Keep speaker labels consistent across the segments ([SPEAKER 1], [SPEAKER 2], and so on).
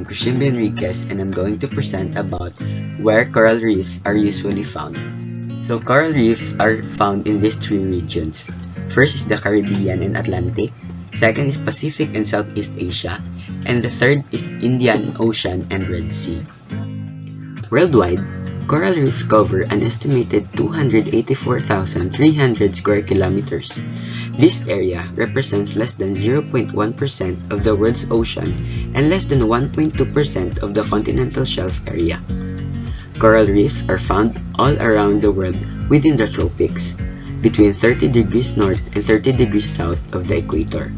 [SPEAKER 1] I'm Christian Enriquez and I'm going to present about where coral reefs are usually found. So coral reefs are found in these three regions. First is the Caribbean and Atlantic, second is Pacific and Southeast Asia, and the third is Indian Ocean and Red Sea. Worldwide, coral reefs cover an estimated 284,300 square kilometers. This area represents less than 0.1% of the world's ocean and less than 1.2% of the continental shelf area. Coral reefs are found all around the world within the tropics, between 30 degrees north and 30 degrees south of the equator.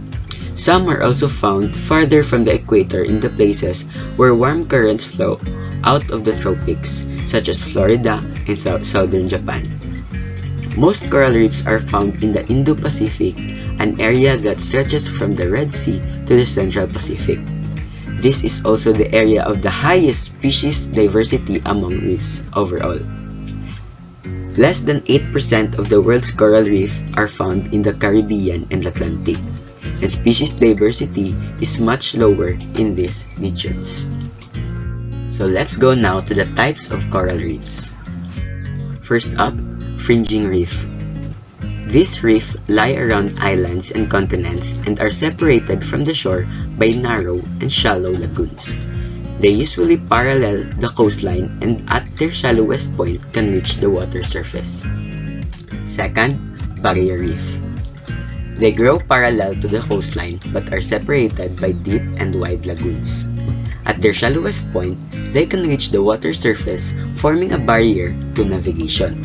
[SPEAKER 1] Some are also found farther from the equator in the places where warm currents flow out of the tropics, such as Florida and southern Japan. Most coral reefs are found in the Indo-Pacific, an area that stretches from the Red Sea to the Central Pacific. This is also the area of the highest species diversity among reefs overall. Less than 8% of the world's coral reef are found in the Caribbean and Atlantic, and species diversity is much lower in these regions. So let's go now to the types of coral reefs. First up, Fringing Reef. These reefs lie around islands and continents and are separated from the shore by narrow and shallow lagoons. They usually parallel the coastline and at their shallowest point can reach the water surface. Second, Barrier Reef. They grow parallel to the coastline but are separated by deep and wide lagoons. At their shallowest point, they can reach the water surface, forming a barrier to navigation.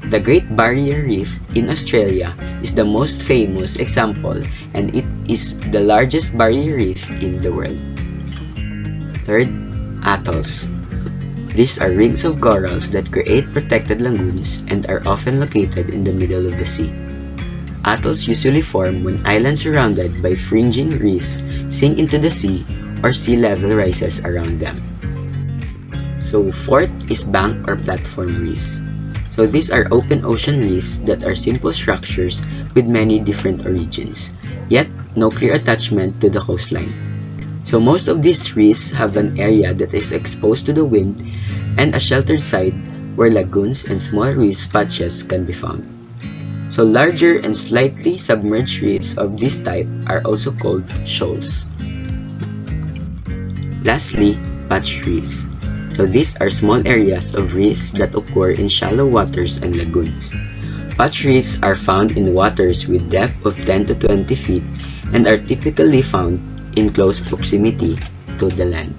[SPEAKER 1] The Great Barrier Reef in Australia is the most famous example, and it is the largest barrier reef in the world. Third, Atolls. These are rings of corals that create protected lagoons and are often located in the middle of the sea. Atolls usually form when islands surrounded by fringing reefs sink into the sea or sea level rises around them. So fourth is bank or platform reefs. So these are open ocean reefs that are simple structures with many different origins, yet no clear attachment to the coastline. So most of these reefs have an area that is exposed to the wind and a sheltered side where lagoons and small reef patches can be found. So larger and slightly submerged reefs of this type are also called shoals. Lastly, patch reefs. So these are small areas of reefs that occur in shallow waters and lagoons. Patch reefs are found in waters with depth of 10 to 20 feet and are typically found in close proximity to the land.